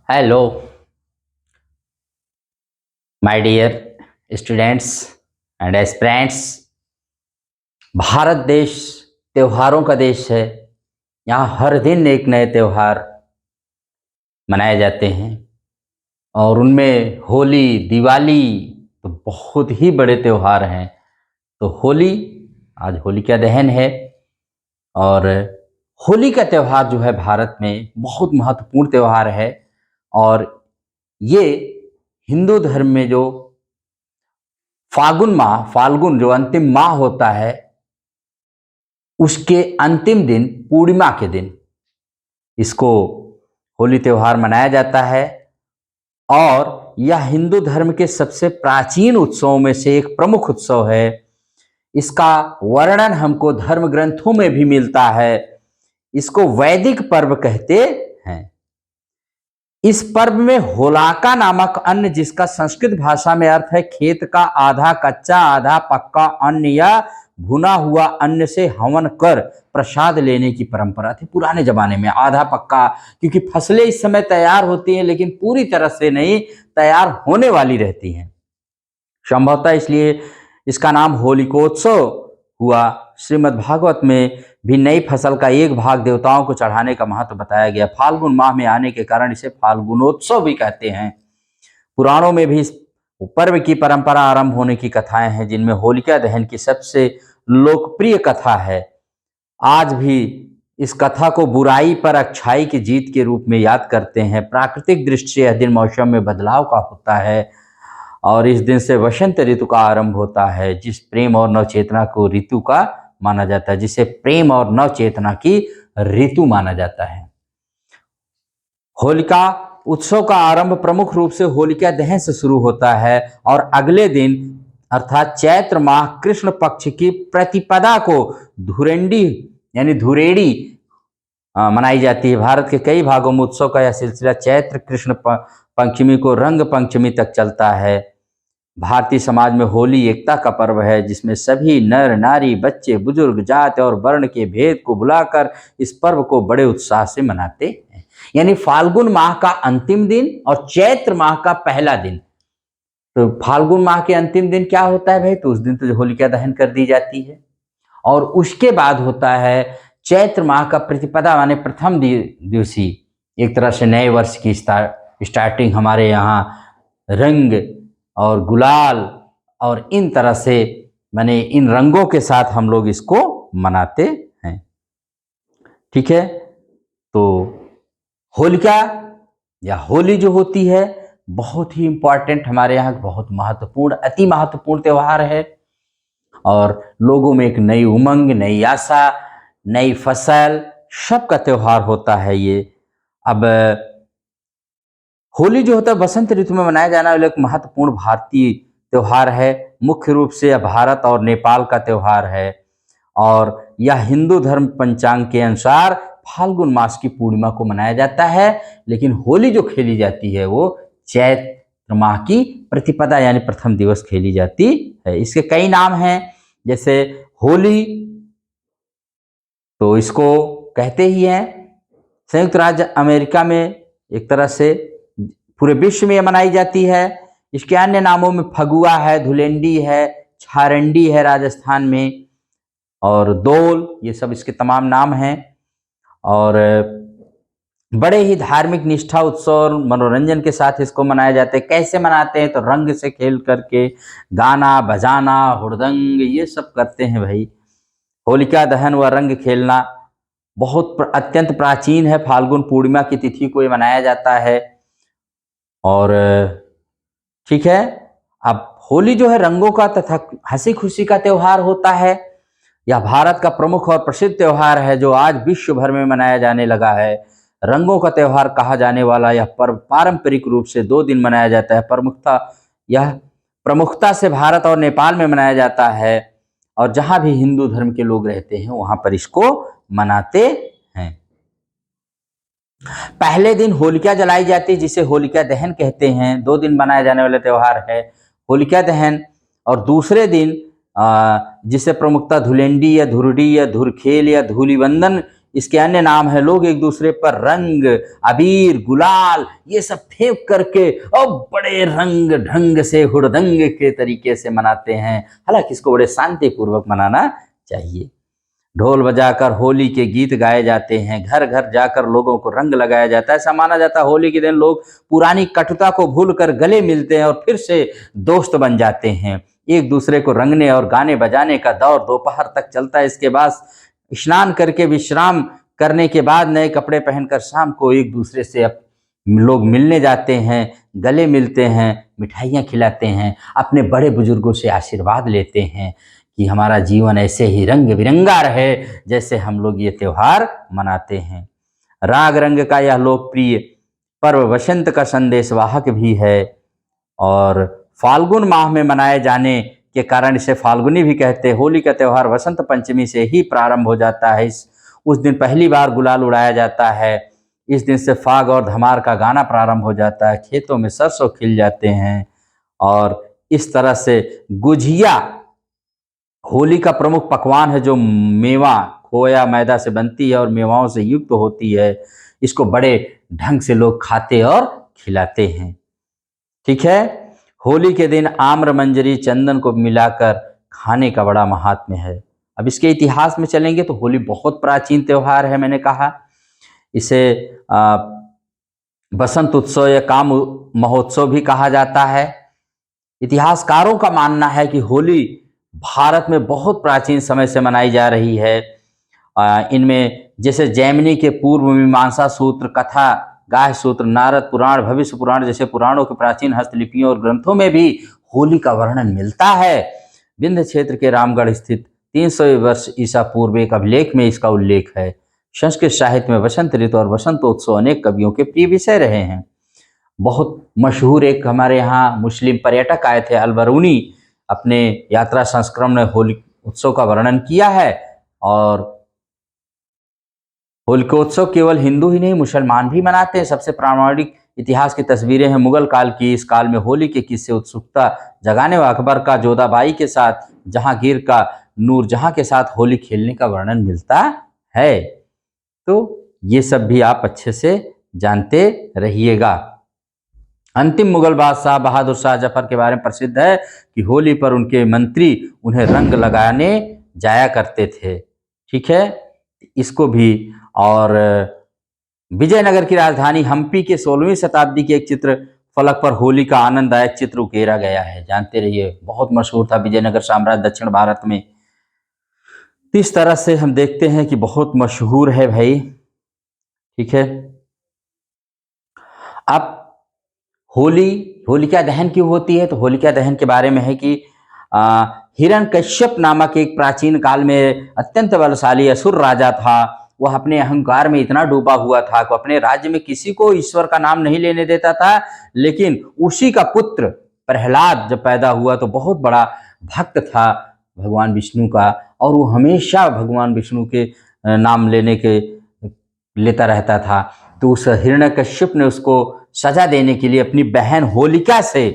Hello my dear students and aspirants. Bharat देश त्योहारों का देश है। यहाँ हर दिन एक नए त्यौहार मनाए जाते हैं और उनमें होली, दिवाली तो बहुत ही बड़े त्यौहार हैं। तो होली, आज होलिका दहन है और होली का त्यौहार जो है भारत में बहुत महत्वपूर्ण त्यौहार है। और ये हिंदू धर्म में जो फाल्गुन जो अंतिम माह होता है, उसके अंतिम दिन पूर्णिमा के दिन इसको होली त्योहार मनाया जाता है। और यह हिंदू धर्म के सबसे प्राचीन उत्सवों में से एक प्रमुख उत्सव है। इसका वर्णन हमको धर्म ग्रंथों में भी मिलता है। इसको वैदिक पर्व कहते हैं। इस पर्व में होलाका नामक अन्न, जिसका संस्कृत भाषा में अर्थ है खेत का आधा कच्चा आधा पक्का अन्न या भुना हुआ अन्न से हवन कर प्रसाद लेने की परंपरा थी पुराने जमाने में। आधा पक्का, क्योंकि फसलें इस समय तैयार होती हैं लेकिन पूरी तरह से नहीं तैयार होने वाली रहती हैं। संभवतः इसलिए इसका नाम होलिकोत्सव हुआ। श्रीमद् भागवत में भी नई फसल का एक भाग देवताओं को चढ़ाने का महत्व बताया गया। फाल्गुन माह में आने के कारण इसे फाल्गुनोत्सव भी कहते हैं। पुराणों में भी इस पर्व की परंपरा आरंभ होने की कथाएं हैं, जिनमें होलिका दहन की सबसे लोकप्रिय कथा है। आज भी इस कथा को बुराई पर अच्छाई की जीत के रूप में याद करते हैं। प्राकृतिक दृष्टि से यह दिन मौसम में बदलाव का होता है और इस दिन से वसंत ऋतु का आरंभ होता है, जिस प्रेम और नवचेतना को ऋतु का माना जाता है, जिसे प्रेम और नवचेतना की ऋतु माना जाता है। होलिका उत्सव का आरंभ प्रमुख रूप से होलिका दहन से शुरू होता है और अगले दिन अर्थात चैत्र माह कृष्ण पक्ष की प्रतिपदा को धुरेंडी यानी धुरेड़ी मनाई जाती है। भारत के कई भागों में उत्सव का यह सिलसिला चैत्र कृष्ण पंचमी को रंग पंचमी तक चलता है। भारतीय समाज में होली एकता का पर्व है, जिसमें सभी नर नारी बच्चे बुजुर्ग जात और वर्ण के भेद को भुलाकर इस पर्व को बड़े उत्साह से मनाते हैं। यानी फाल्गुन माह का अंतिम दिन और चैत्र माह का पहला दिन। तो फाल्गुन माह के अंतिम दिन क्या होता है भाई? तो उस दिन तो होलिका दहन कर दी जाती है। और उसके बाद होता है चैत्र माह का प्रतिपदा माने प्रथम दिवसी, एक तरह से नए वर्ष की स्टार्टिंग। हमारे यहाँ रंग और गुलाल और इन तरह से माने इन रंगों के साथ हम लोग इसको मनाते हैं। ठीक है, तो होलिका या होली जो होती है बहुत ही इंपॉर्टेंट, हमारे यहाँ बहुत महत्वपूर्ण, अति महत्वपूर्ण त्यौहार है। और लोगों में एक नई उमंग, नई आशा, नई फसल, सबका त्यौहार होता है ये। अब होली जो होता है बसंत ऋतु में मनाया जाने वाला एक महत्वपूर्ण भारतीय त्यौहार है। मुख्य रूप से यह भारत और नेपाल का त्यौहार है और यह हिंदू धर्म पंचांग के अनुसार फाल्गुन मास की पूर्णिमा को मनाया जाता है। लेकिन होली जो खेली जाती है वो चैत्र माह की प्रतिपदा यानी प्रथम दिवस खेली जाती है। इसके कई नाम हैं, जैसे होली तो इसको कहते ही हैं। संयुक्त राज्य अमेरिका में एक तरह से पूरे विश्व में मनाई जाती है। इसके अन्य नामों में फगुआ है, धुलेंडी है, छारंडी है राजस्थान में, और दोल, ये सब इसके तमाम नाम हैं। और बड़े ही धार्मिक निष्ठा, उत्सव और मनोरंजन के साथ इसको मनाया जाता है। कैसे मनाते हैं? तो रंग से खेल करके, गाना बजाना, हुड़दंग, ये सब करते हैं भाई। होलिका दहन व रंग खेलना बहुत अत्यंत प्राचीन है। फाल्गुन पूर्णिमा की तिथि को ये मनाया जाता है। और ठीक है, अब होली जो है रंगों का तथा हंसी खुशी का त्यौहार होता है। यह भारत का प्रमुख और प्रसिद्ध त्यौहार है जो आज विश्व भर में मनाया जाने लगा है। रंगों का त्यौहार कहा जाने वाला यह पर्व पारंपरिक रूप से 2 दिन मनाया जाता है। यह प्रमुखता से भारत और नेपाल में मनाया जाता है और जहां भी हिंदू धर्म के लोग रहते हैं वहां पर इसको मनाते हैं। पहले दिन होलिका जलाई जाती है, जिसे होलिका दहन कहते हैं। 2 दिन मनाया जाने वाला त्यौहार है होलिका दहन। और दूसरे दिन जिसे प्रमुखता धुलेंडी या धुरडी या धुरखेल या धूलिवंदन इसके अन्य नाम है, लोग एक दूसरे पर रंग, अबीर, गुलाल ये सब फेंक करके और बड़े रंग ढंग से हुड़दंग के तरीके से मनाते हैं। हालांकि इसको बड़े शांतिपूर्वक मनाना चाहिए। ढोल बजाकर होली के गीत गाए जाते हैं, घर घर जाकर लोगों को रंग लगाया जाता है। ऐसा माना जाता है होली के दिन लोग पुरानी कटुता को भूलकर गले मिलते हैं और फिर से दोस्त बन जाते हैं। एक दूसरे को रंगने और गाने बजाने का दौर दोपहर तक चलता है। इसके बाद स्नान करके विश्राम करने के बाद नए कपड़े पहनकर शाम को एक दूसरे से लोग मिलने जाते हैं, गले मिलते हैं, मिठाइयाँ खिलाते हैं, अपने बड़े बुजुर्गों से आशीर्वाद लेते हैं कि हमारा जीवन ऐसे ही रंग बिरंगा रहे जैसे हम लोग ये त्यौहार मनाते हैं। राग रंग का यह लोकप्रिय पर्व वसंत का संदेशवाहक भी है और फाल्गुन माह में मनाए जाने के कारण इसे फाल्गुनी भी कहते हैं। होली का त्यौहार वसंत पंचमी से ही प्रारंभ हो जाता है। उस दिन पहली बार गुलाल उड़ाया जाता है। इस दिन से फाग और धमार का गाना प्रारंभ हो जाता है। खेतों में सरसों खिल जाते हैं और इस तरह से गुझिया होली का प्रमुख पकवान है, जो मेवा खोया मैदा से बनती है और मेवाओं से युक्त होती है। इसको बड़े ढंग से लोग खाते और खिलाते हैं। ठीक है। होली के दिन आम्र मंजरी चंदन को मिलाकर खाने का बड़ा महात्म्य है। अब इसके इतिहास में चलेंगे तो होली बहुत प्राचीन त्यौहार है। मैंने कहा इसे बसंत उत्सव या काम महोत्सव भी कहा जाता है। इतिहासकारों का मानना है कि होली भारत में बहुत प्राचीन समय से मनाई जा रही है। इनमें जैसे जैमिनी के पूर्व मीमांसा सूत्र, कथा, गाह सूत्र, नारद पुराण, भविष्य पुराण जैसे पुराणों के प्राचीन हस्तलिपियों और ग्रंथों में भी होली का वर्णन मिलता है। विंध्य क्षेत्र के रामगढ़ स्थित 300 वर्ष ईसा पूर्व एक अभिलेख में इसका उल्लेख है। संस्कृत साहित्य में वसंत ऋतु और वसंतोत्सव अनेक कवियों के प्रिय विषय रहे हैं। बहुत मशहूर एक हमारे यहाँ मुस्लिम पर्यटक आए थे अल-बरूनी, अपने यात्रा संस्करण में होली उत्सव का वर्णन किया है। और होलिकोत्सव केवल हिंदू ही नहीं मुसलमान भी मनाते हैं। सबसे प्रामाणिक इतिहास की तस्वीरें हैं मुगल काल की। इस काल में होली के किस्से उत्सुकता जगाने वाले अकबर का जोधाबाई के साथ, जहांगीर का नूरजहां के साथ होली खेलने का वर्णन मिलता है। तो ये सब भी आप अच्छे से जानते रहिएगा। अंतिम मुगल बादशाह बहादुर शाह जफर के बारे में प्रसिद्ध है कि होली पर उनके मंत्री उन्हें रंग लगाने जाया करते थे। ठीक है, इसको भी। और विजयनगर की राजधानी हम्पी के 16वीं शताब्दी के एक चित्र फलक पर होली का आनंददायक चित्र उकेरा गया है। जानते रहिए, बहुत मशहूर था विजयनगर साम्राज्य दक्षिण भारत में। इस तरह से हम देखते हैं कि बहुत मशहूर है भाई। ठीक है, अब होलिका दहन क्यों होती है? तो होलिका दहन के बारे में है कि हिरण्यकश्यप नामक एक प्राचीन काल में अत्यंत बलशाली असुर राजा था। वह अपने अहंकार में इतना डूबा हुआ था कि अपने राज्य में किसी को ईश्वर का नाम नहीं लेने देता था। लेकिन उसी का पुत्र प्रहलाद जब पैदा हुआ तो बहुत बड़ा भक्त था भगवान विष्णु का, और वो हमेशा भगवान विष्णु के नाम लेता रहता था। तो उस हिरण्यकश्यप ने उसको सजा देने के लिए अपनी बहन होलिका से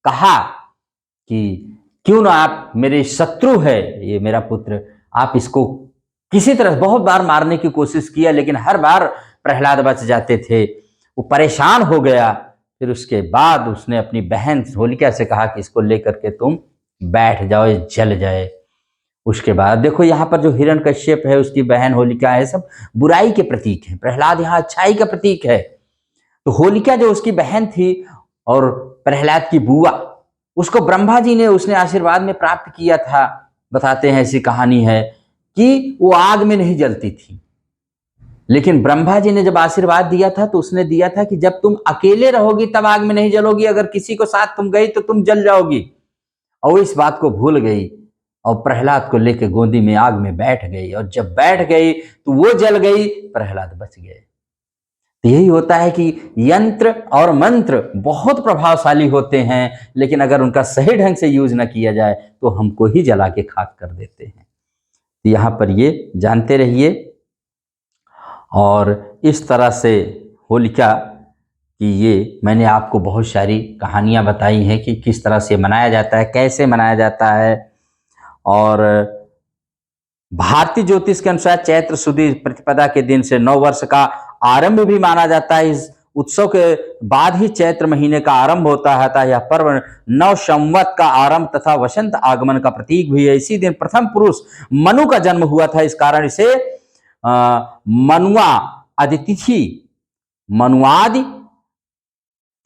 कहा कि क्यों ना आप, मेरे शत्रु है ये मेरा पुत्र, आप इसको किसी तरह बहुत बार मारने की कोशिश किया लेकिन हर बार प्रहलाद बच जाते थे। वो परेशान हो गया। फिर उसके बाद उसने अपनी बहन होलिका से कहा कि इसको लेकर के तुम बैठ जाओ, जल जाए। उसके बाद देखो यहाँ पर जो हिरण्यकश्यप है, उसकी बहन होलिका है, सब बुराई के प्रतीक हैं। प्रहलाद यहाँ अच्छाई का प्रतीक है। तो होलिका जो उसकी बहन थी और प्रहलाद की बुआ, उसको ब्रह्मा जी ने उसने आशीर्वाद में प्राप्त किया था। बताते हैं, ऐसी कहानी है कि वो आग में नहीं जलती थी, लेकिन ब्रह्मा जी ने जब आशीर्वाद दिया था तो उसने दिया था कि जब तुम अकेले रहोगी तब आग में नहीं जलोगी, अगर किसी को साथ तुम गई तो तुम जल जाओगी। और इस बात को भूल गई और प्रहलाद को लेकर गोदी में आग में बैठ गई, और जब बैठ गई तो वो जल गई, प्रहलाद बच गए। तो यही होता है कि यंत्र और मंत्र बहुत प्रभावशाली होते हैं, लेकिन अगर उनका सही ढंग से यूज न किया जाए तो हमको ही जला के खाक कर देते हैं। तो यहाँ पर ये जानते रहिए। और इस तरह से होलिका की ये मैंने आपको बहुत सारी कहानियाँ बताई हैं कि किस तरह से मनाया जाता है, कैसे मनाया जाता है। और भारतीय ज्योतिष के अनुसार चैत्र शुदी प्रतिपदा के दिन से नव वर्ष का आरंभ भी माना जाता है। इस उत्सव के बाद ही चैत्र महीने का आरंभ होता है, अतः यह पर्व नव संवत का आरंभ तथा वसंत आगमन का प्रतीक भी है। इसी दिन प्रथम पुरुष मनु का जन्म हुआ था, इस कारण इसे मनुआ आदितिथि, मनुआदि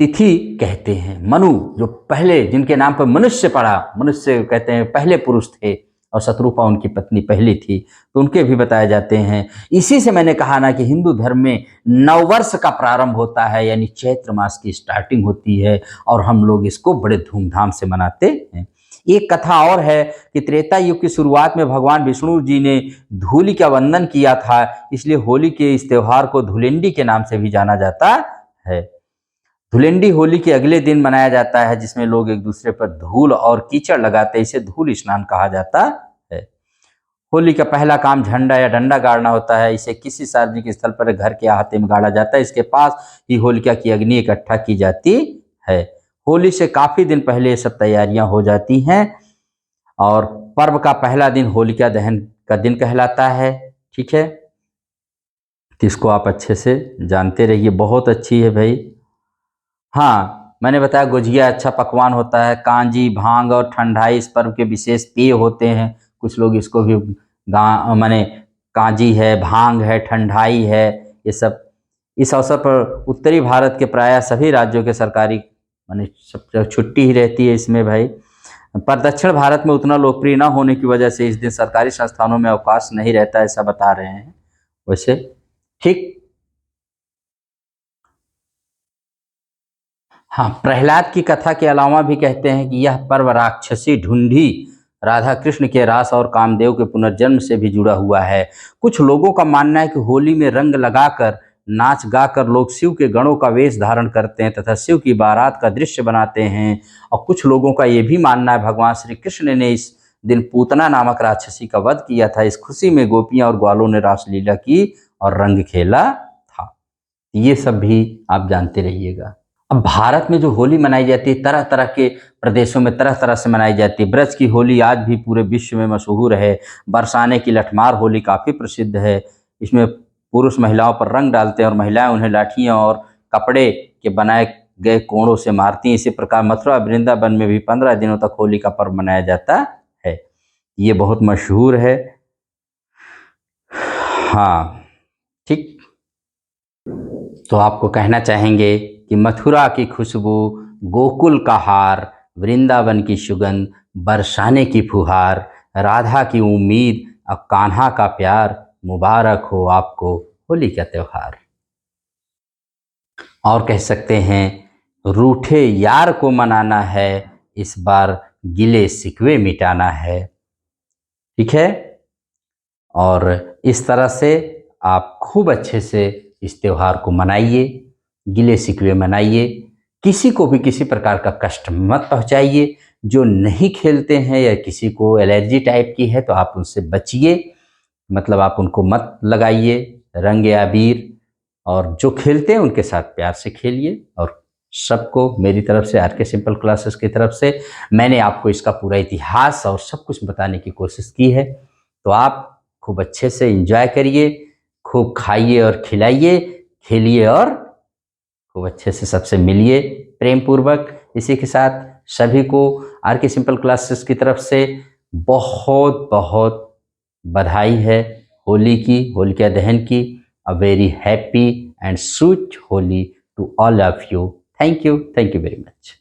तिथि कहते हैं। मनु जो पहले जिनके नाम पर मनुष्य पड़ा, मनुष्य कहते हैं पहले पुरुष थे, और शत्रुपा उनकी पत्नी पहली थी, तो उनके भी बताए जाते हैं। इसी से मैंने कहा ना कि हिंदू धर्म में नववर्ष का प्रारंभ होता है, यानी चैत्र मास की स्टार्टिंग होती है, और हम लोग इसको बड़े धूमधाम से मनाते हैं। एक कथा और है कि त्रेता युग की शुरुआत में भगवान विष्णु जी ने धूलि का वंदन किया था, इसलिए होली के इस त्योहार को धुलेंडी के नाम से भी जाना जाता है। धुलेंडी होली के अगले दिन मनाया जाता है, जिसमें लोग एक दूसरे पर धूल और कीचड़ लगाते हैं, इसे धूल स्नान कहा जाता है। होली का पहला काम झंडा या डंडा गाड़ना होता है, इसे किसी सार्वजनिक स्थल पर घर के अहाते में गाड़ा जाता है, इसके पास ही होलिका की अग्नि इकट्ठा की जाती है। होली से काफी दिन पहले ये सब तैयारियां हो जाती हैं, और पर्व का पहला दिन होलिका दहन का दिन कहलाता है। ठीक है, तो इसको आप अच्छे से जानते रहिए, बहुत अच्छी है भाई। हाँ, मैंने बताया गुजिया अच्छा पकवान होता है। कांजी, भांग और ठंडाई इस पर्व के विशेष पेय होते हैं। कुछ लोग इसको भी माने कांजी है, भांग है, ठंडाई है, ये सब इस अवसर पर उत्तरी भारत के प्रायः सभी राज्यों के सरकारी माने सब छुट्टी ही रहती है इसमें भाई। पर दक्षिण भारत में उतना लोकप्रिय न होने की वजह से इस दिन सरकारी संस्थानों में अवकाश नहीं रहता, ऐसा बता रहे हैं वैसे। ठीक, हाँ, प्रहलाद की कथा के अलावा भी कहते हैं कि यह पर्व राक्षसी ढूंढी राधा कृष्ण के रास और कामदेव के पुनर्जन्म से भी जुड़ा हुआ है। कुछ लोगों का मानना है कि होली में रंग लगाकर नाच गाकर लोग शिव के गणों का वेश धारण करते हैं तथा शिव की बारात का दृश्य बनाते हैं। और कुछ लोगों का ये भी मानना है भगवान श्री कृष्ण ने इस दिन पूतना नामक राक्षसी का वध किया था। इस खुशी में गोपियां और ग्वालों ने रासलीला की और रंग खेला था। ये सब भी आप जानते रहिएगा। अब भारत में जो होली मनाई जाती है, तरह तरह के प्रदेशों में तरह तरह से मनाई जाती है। ब्रज की होली आज भी पूरे विश्व में मशहूर है। बरसाने की लठमार होली काफ़ी प्रसिद्ध है। इसमें पुरुष महिलाओं पर रंग डालते हैं और महिलाएं उन्हें लाठियां और कपड़े के बनाए गए कोड़ों से मारती हैं। इसी प्रकार मथुरा वृंदावन में भी 15 दिनों तक होली का पर्व मनाया जाता है। ये बहुत मशहूर है। हाँ, ठीक, तो आपको कहना चाहेंगे कि मथुरा की खुशबू, गोकुल का हार, वृंदावन की सुगंध, बरसाने की फुहार, राधा की उम्मीद और कान्हा का प्यार, मुबारक हो आपको होली का त्योहार। और कह सकते हैं रूठे यार को मनाना है, इस बार गिले शिकवे मिटाना है। ठीक है, और इस तरह से आप खूब अच्छे से इस त्यौहार को मनाइए, गिले शिकवे मनाइए, किसी को भी किसी प्रकार का कष्ट मत पहुंचाइए। जो नहीं खेलते हैं या किसी को एलर्जी टाइप की है तो आप उनसे बचिए, मतलब आप उनको मत लगाइए रंग या अबीर, और जो खेलते हैं उनके साथ प्यार से खेलिए। और सबको मेरी तरफ से, आर के सिंपल क्लासेस की तरफ से, मैंने आपको इसका पूरा इतिहास और सब कुछ बताने की कोशिश की है। तो आप खूब अच्छे से एंजॉय करिए, खूब खाइए और खिलाइए, खेलिए और खूब अच्छे से सबसे मिलिए प्रेम पूर्वक। इसी के साथ सभी को आर के सिंपल क्लासेस की तरफ से बहुत बहुत बधाई है होली की, होलिका दहन की। A very happy and sweet Holi to all of you. Thank you very much.